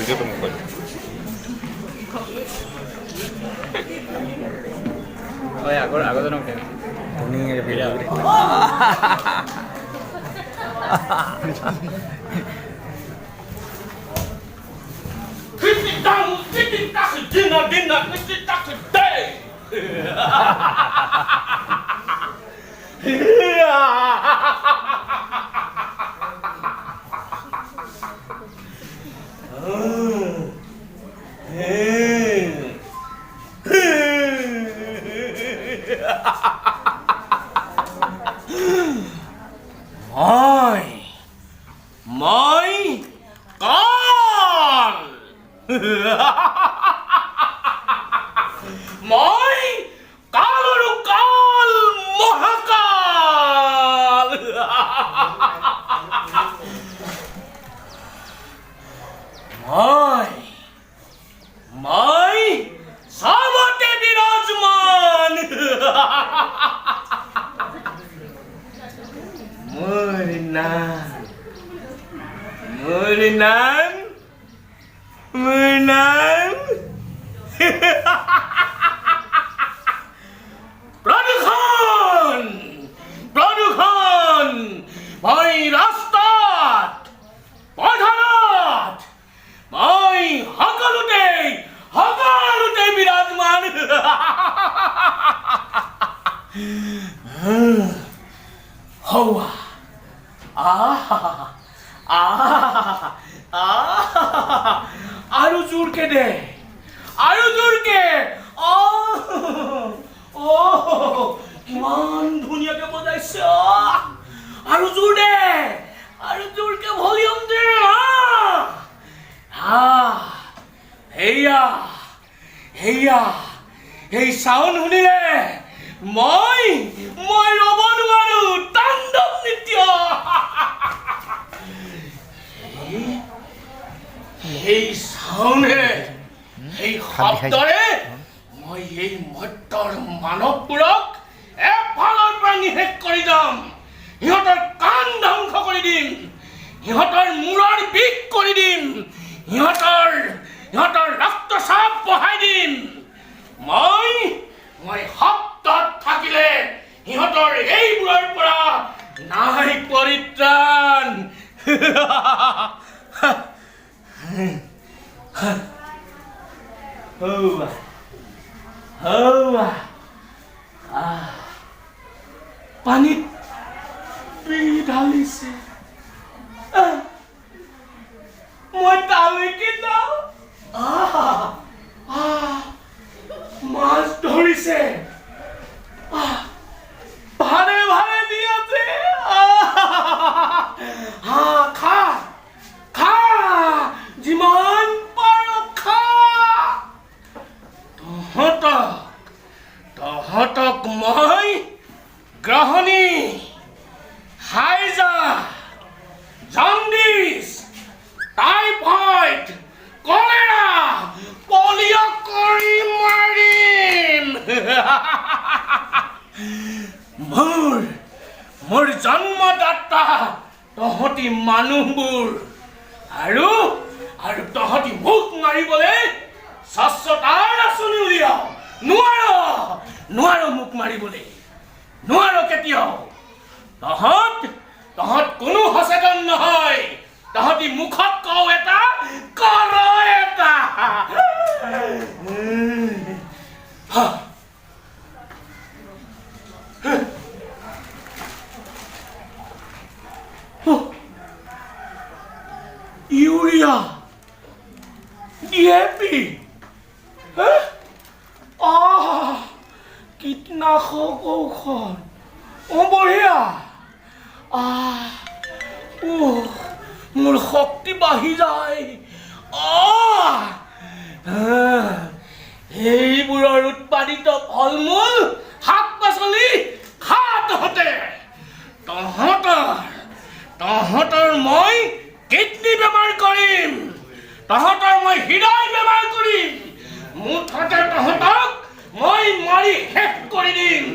ভিডিঅ'টো মোক কৈ হয় আগৰজনক ধুনীয়াকৈ ভিডিঅ' মই কাল মই কাল আৰু কাল মহাকাল মই সবতে বিৰাজমান Murinan Pradukhan মই ৰাস্তাত পথাৰত মই সকলোতে বিৰাজমান হওয়া আৰু জোৰকে দে আৰু জোৰকে কিমান ধুনীয়াকে বজাইছ আৰু জোৰ দে আৰু জোৰকে ভলিউম দে হেয়া এই চাউণ্ড শুনিলে মই ৰ'ব নোৱাৰো তাণ্ডৱ নৃত্য এই চাউণ্ডে এই শব্দৰে মই এই মৰ্ত্যৰ মানৱবোৰক এফালৰ পৰা নিশেষ কৰি যাম সিহঁতৰ কাণ ধ্বংস কৰি দিম সিহঁতৰ মূৰৰ বিষ কৰি দিম সিহঁতৰ ৰক্তচাপ বঢ়াই দিম মই শব্দত থাকিলে সিহঁতৰ এইবোৰৰ পৰা নাই পৰিত্ৰাণ পানীত ঢালিছে মই তালৈকে যাওঁ মাছ ধৰিছে ভাৰে দি আছে খা যিমান পাৰ খা তহঁতক মই গ্ৰহণী হাইজা জণ্ডিছ টাইফয়েড কলেৰা পলিঅ' কৰি মাৰিম মোৰ জন্মদাতা তহঁতি মানুহবোৰ আৰু তহঁতি মোক মাৰিবলৈ স্বচ্ছতাৰ আঁচনি উলিয়াও নোৱাৰ মোক মাৰিবলৈ নোৱাৰ কেতিয়াও তহঁত কোনো সচেতন নহয় তহঁতি মুখত কওঁ এটা কৰ এটা ইউৰিয়া ডিএপি কীটনাশক ঔষধ বঢ়িয়া মোৰ শক্তি বাঢ়ি যায় এইবোৰৰ উৎপাদিত ফল মূল শাক পাচলি খা তহঁতৰ মই কিডনী বেমাৰ কৰিম তহঁতৰ মই হৃদয় বেমাৰ কৰিম মুঠতে তহঁতক মই মাৰি শেষ কৰি দিম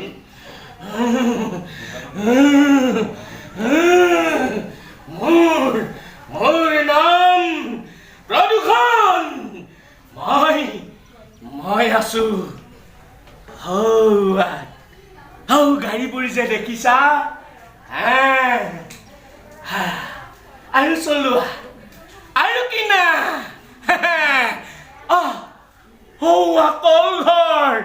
মোৰ নাম প্ৰদূষণ আছো গাড়ী পৰিছে দেখিছা আৰু চলোৱা আৰু কিনা কলঘৰ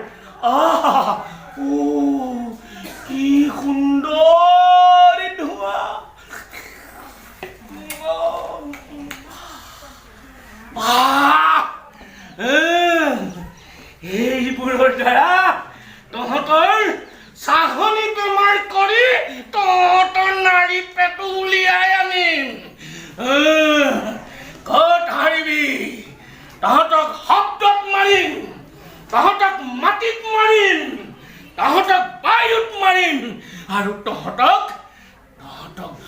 কি সুন্দৰ ধোঁৱা এইবোৰৰ দ্বাৰা তহঁতৰ চাহনি বেমাৰ কৰি তহঁতৰ নাৰী পেটু উলিয়াই আনিম ক'ত হাৰিবি তহঁতক শব্দত মাৰিম তহঁতক মাটিত মাৰিম তহঁতক বায়ুত মাৰিম আৰু তহঁতক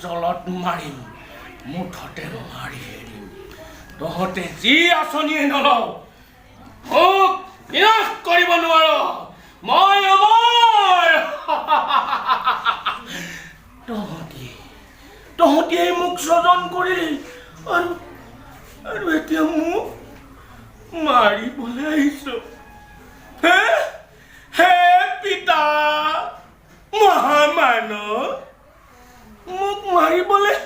জলত মাৰিম মুঠতে মাৰি এৰিম তহঁতে যি আঁচনিয়ে নলওঁ মোক বিনাশ কৰিব নোৱাৰ মই অমৰ তহঁতিয়ে মোক স্বজন কৰিলি আৰু এতিয়া মোক মাৰিবলৈ আহিছ হে পিতা মহামানৱ মোক মাৰিবলৈ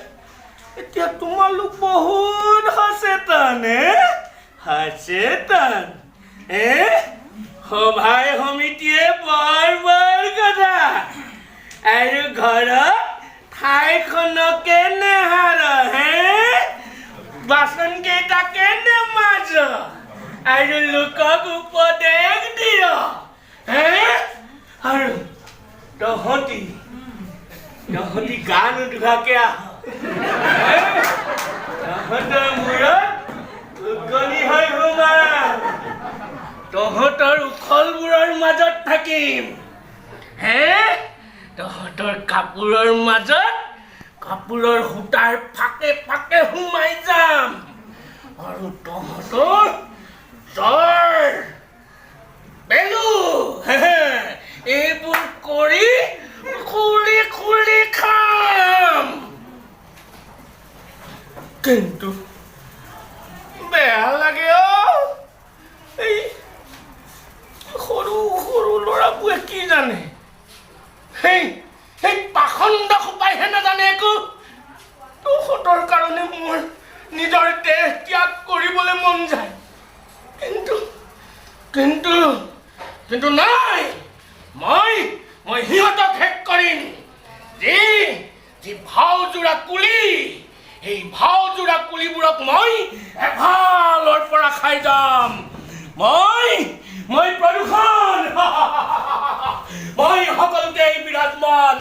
এতিয়া তোমালোক বহুত হাচেতান সভাই সমিতিয়ে বৰ কথা আৰু ঘৰত ঠাইখনকে নেহাৰ বাচন কেইটাকে নেমাজ আৰু লোকক উপদেশ দিয় আৰু তহঁতি গা নোধোৱাকে তহঁতৰ মূৰত উকলি হৈ সোমা তহঁতৰ উখলবোৰৰ মাজত থাকিম তহঁতৰ কাপোৰৰ মাজত কাপোৰৰ সূতাৰ ফাকে ফাকে সোমাই যাম আৰু তহঁতৰ জ্বৰ পেলু এইবোৰ কৰি খুলি খুলি খাম কিন্তু বেয়া লাগে এই সৰু সৰু ল'ৰাবোৰে কি জানে সেই পাখণ্ড সোপাইহে নাজানে একো তহঁতৰ কাৰণে মোৰ নিজৰ দেহ ত্যাগ কৰিবলৈ মন যায় কিন্তু নাই মই সিহঁতক শেষ কৰিম যি ভাওজোৰা কুলি এই ভাওজোৰা কুলিবোৰক মই এফালৰ পৰা খাই যাম মই প্ৰদূষণ মই সকলোতে বিৰাজমান